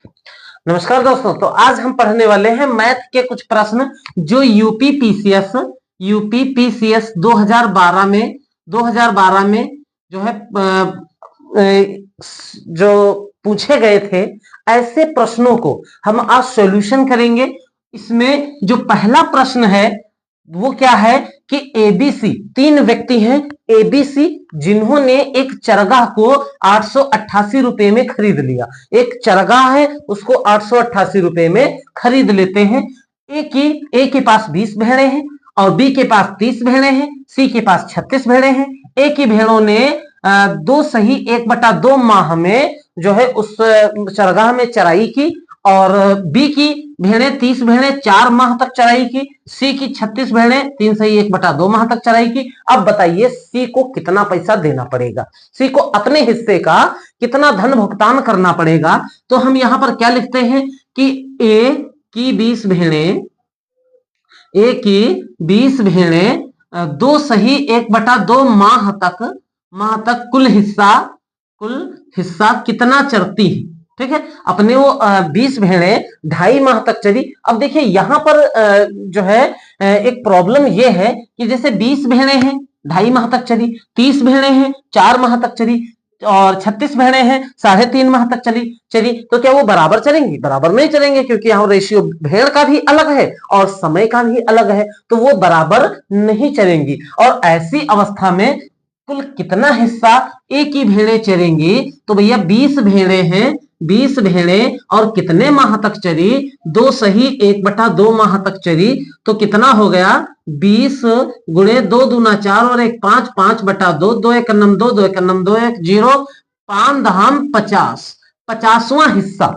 नमस्कार दोस्तों। तो आज हम पढ़ने वाले हैं मैथ के कुछ प्रश्न जो यूपी पीसीएस 2012 में जो है जो पूछे गए थे। ऐसे प्रश्नों को हम आज सॉल्यूशन करेंगे। इसमें जो पहला प्रश्न है वो क्या है कि एबीसी, तीन व्यक्ति हैं एबीसी जिन्होंने एक चरगाह को 888 रुपए में खरीद लिया। एक चरगाह है उसको 888 रुपए में खरीद लेते हैं। ए के पास 20 भेड़े हैं और बी के पास 30 भेड़े हैं, सी के पास 36 भेड़े हैं। ए की भेड़ों ने 2 माह में जो है उस चरगाह में चराई की और बी की भेड़ें 30 भेड़ें 4 माह तक चराई की, सी की 36 भेड़ें 3 माह तक चराई की। अब बताइए सी को कितना पैसा देना पड़ेगा, सी को अपने हिस्से का कितना धन भुगतान करना पड़ेगा। तो हम यहां पर क्या लिखते हैं कि ए की 20 भेड़ें, ए की 20 भेड़ें 2 माह तक कुल हिस्सा कितना चरती है। ठीक है, अपने वो 20 भेड़ें 2.5 माह तक चली। अब देखिए यहां पर जो है एक प्रॉब्लम ये है कि जैसे 20 भेड़ें हैं 2.5 माह तक चली, 30 भेड़ें हैं 4 माह तक चली और 36 भेड़ें हैं 3.5 माह तक चली। तो क्या वो बराबर चलेंगी? बराबर नहीं चलेंगे, क्योंकि यहाँ रेशियो भेड़ का भी अलग है और समय का भी अलग है, तो वो बराबर नहीं चलेंगी। और ऐसी अवस्था में कुल कितना हिस्सा एक ही भेड़ें चरेंगी? तो भैया 20 भेड़ें हैं, 20 भेड़ें और कितने माह तक चरी? 2 सही 1/2 माह तक चरी। तो कितना हो गया? 20 गुणे 2 दूना 4 और 1 5, 5/2, 2 1 9 2, 2 1 9 2 1 0, 5 दहाम 50, 50वां हिस्सा।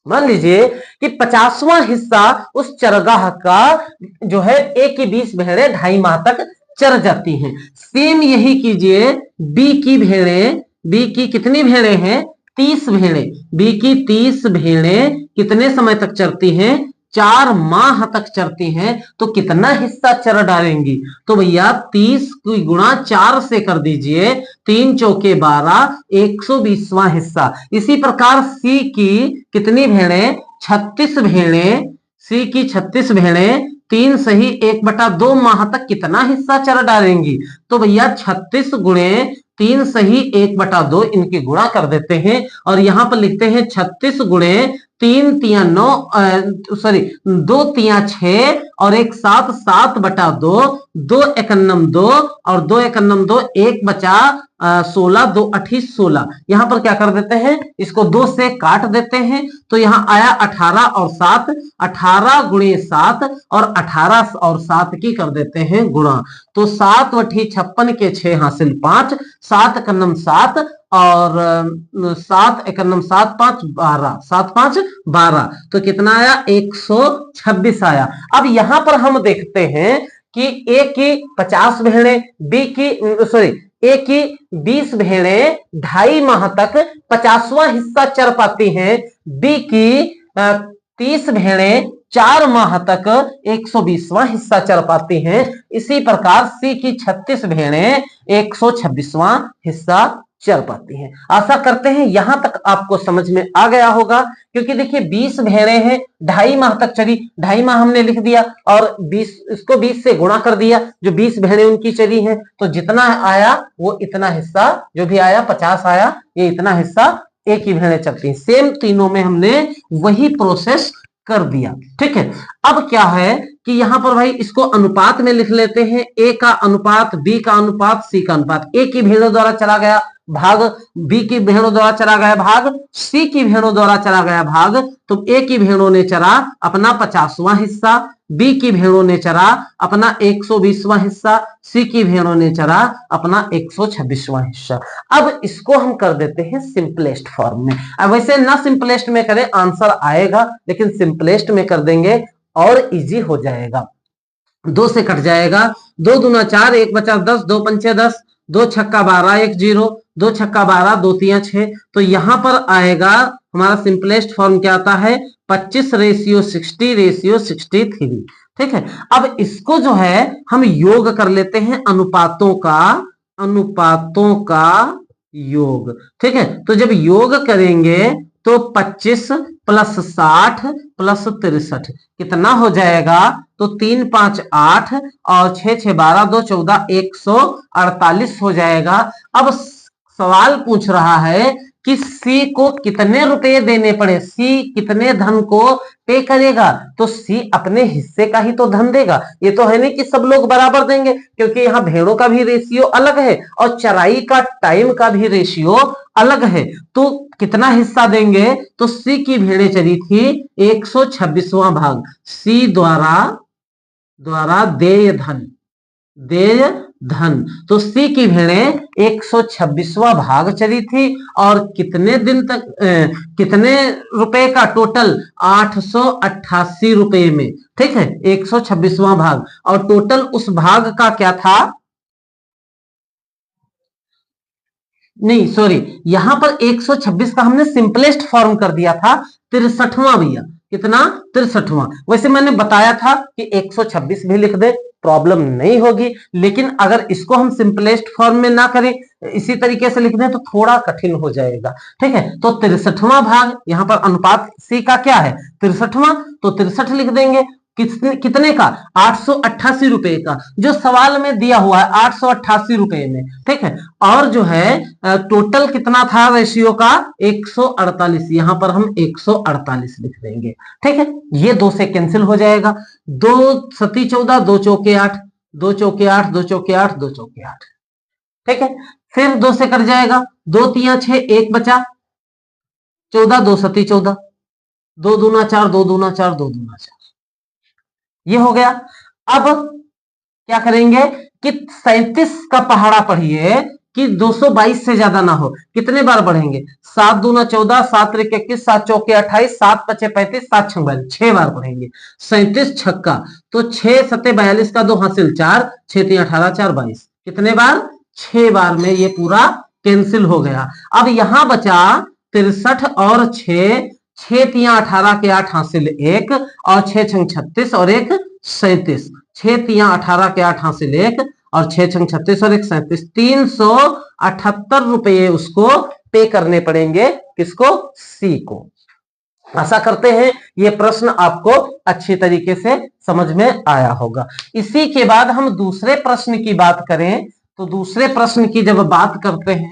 मान लीजिए कि 50वां हिस्सा उस चरगाह का जो है एक की 20 भेड़ें 2.5 माह तक चर जाती हैं। सेम यही कीजिए बी की भेड़ें, बी की कितनी भेड़ें हैं? 30 भेड़ें। बी की 30 भेड़ें कितने समय तक चरती हैं? 4 माह तक चरती हैं। तो कितना हिस्सा चर डालेंगी? तो भैया 30 की गुणा 4 से कर दीजिए, 3 चौके 12, 120वां हिस्सा। इसी प्रकार सी की कितनी भेड़ें? 36 भेड़ें। सी की 36 भेड़ें 3 सही 1/2 माह तक कितना हिस्सा चर डालेंगी? तो भैया 36 गुणे 3 सही 1/2 इनकी गुणा कर देते हैं और यहां पर लिखते हैं 36 गुणे 3 तिया 9 2 तिया 6 और 1 7, 7/2, 2 1 2 और 2 1 2 1 बचा 16, 2 8 16। यहां पर क्या कर देते हैं, इसको 2 से काट देते हैं। तो यहां आया 18 और 7, 18 गुणे 7 और 18 और 7 की कर देते हैं गुणा। तो 7 वठी 56 के 6 हासिल 5, 7 1 7 और 7 1 7 5 12, 7 5 12। तो कितना आया? 126 आया। अब यहां पर हम देखते हैं कि ए की 50 भेड़ें, बी की ए की 20 भेड़ें 2.5 माह तक 50वां हिस्सा चर पाती हैं, बी की 30 भेड़ें 4 माह तक 120वां हिस्सा चर पाती हैं। इसी प्रकार सी की 36 भेड़ें 126वां हिस्सा चर पाती हैं। आशा करते हैं यहां तक आपको समझ में आ गया होगा, क्योंकि देखिए 20 भेड़ें हैं 2.5 माह तक चली, 2.5 माह हमने लिख दिया और 20 इसको 20 से गुणा कर दिया, जो 20 भेड़ें उनकी चली हैं, तो जितना आया वो इतना हिस्सा जो भी आया 50 आया, ये इतना हिस्सा एक ही भेड़ें चलती हैं। सेम तीनों में हमने वही प्रोसेस कर दिया। ठीक है, अब क्या है कि यहां पर भाई इसको अनुपात में लिख लेते हैं। ए का अनुपात, बी का अनुपात, सी का अनुपात। ए की भेड़ों द्वारा चला गया भाग, बी की भेड़ों द्वारा चला गया भाग, सी की भेड़ों द्वारा चला गया भाग। तो ए की भेड़ों ने चरा अपना 50वां हिस्सा, बी की भेड़ों ने चरा अपना 120वां हिस्सा, सी की भेड़ों ने चरा अपना 126वां हिस्सा। अब इसको हम कर देते हैं सिंपलेस्ट फॉर्म में। अब वैसे ना सिंपलेस्ट में करें आंसर आएगा, लेकिन सिंपलेस्ट में कर देंगे और इजी हो जाएगा। 2 से कट जाएगा, 2 दूना 4, 1 बचा 10, 2 पंचे 10, 2 छक्का 12 1 0, 2 छक्का 12, 2 तिया 6। तो यहां पर आएगा हमारा सिंपलेस्ट फॉर्म क्या आता है? 25:60:63। ठीक है, अब इसको जो है हम योग कर लेते हैं, अनुपातों का योग। ठीक है, तो जब योग करेंगे तो 25 प्लस 60 प्लस 63 कितना हो जाएगा? तो 3 5 8 और 6 6 12 2 14 148 हो जाएगा। अब सवाल पूछ रहा है कि सी को कितने रुपए देने पड़े, सी कितने धन को पे करेगा? तो सी अपने हिस्से का ही तो धन देगा। ये तो है नहीं कि सब लोग बराबर देंगे, क्योंकि यहाँ भेड़ों का भी रेशियो अलग है और चराई का टाइम का भी रेशियो अलग है। तो कितना हिस्सा देंगे? तो सी की भेड़ें चरी थी 126वां भाग, सी द्वारा देय धन। तो सी की भेड़ें 126वां भाग चली थी और कितने दिन तक कितने रुपए का? टोटल 888 रुपए में। ठीक है, 126वां भाग, और टोटल उस भाग का क्या था? नहीं सॉरी, यहां पर 126 का हमने सिंपलेस्ट फॉर्म कर दिया था 63वां भैया। कितना? 63वां। वैसे मैंने बताया था कि 126 भी लिख दे, प्रॉब्लम नहीं होगी, लेकिन अगर इसको हम सिंपलेस्ट फॉर्म में ना करें, इसी तरीके से लिख दें तो थोड़ा कठिन हो जाएगा। ठीक है, तो 63वां भाग, यहां पर अनुपात सी का क्या है? 63वां, तो 63 लिख देंगे। कितने का? 888 रुपए का, जो सवाल में दिया हुआ है 888 रुपए में। ठीक है, और जो है टोटल कितना था रेशियो का? 148, यहां पर हम 148 लिख देंगे। ठीक है, ये 2 से कैंसिल हो जाएगा। 2 सती 14, 2 चौके 8, 2 चौके 8, 2 चौके 8, 2 चौके 8। ठीक है, फिर 2 से कट जाएगा, 2 तिया 6, 1 बचा, 14 2 सती 14, 2 दूना 4, 2 दूना 4, 2 दूना 4, ये हो गया। अब क्या करेंगे कि 37 का पहाड़ा पढ़िए कि 222 से ज्यादा ना हो। कितने बार बढ़ेंगे? 7 दूना 14, 7 त्रिक 21, 7 चौके 28, 7 पचे 35, 7 छंग 42, 6 बार पढ़ेंगे। 37 छक्का, तो 6 सत्ते 42 का 2 हासिल 4, 6 3 18, 4 22, कितने बार? 6 बार में ये पूरा कैंसिल हो गया। अब यहां बचा 63 और 6, 6 तिया 18 के 8 हासिल 1 और 6 छंग 36 और 1 37, 6 तिया 18 के 8 हासिल 1 और 6 छंग 36 और 1 37, 378 रुपये उसको पे करने पड़ेंगे। किसको? सी को। आशा करते हैं ये प्रश्न आपको अच्छी तरीके से समझ में आया होगा। इसी के बाद हम दूसरे प्रश्न की बात करें, तो दूसरे प्रश्न की जब बात करते हैं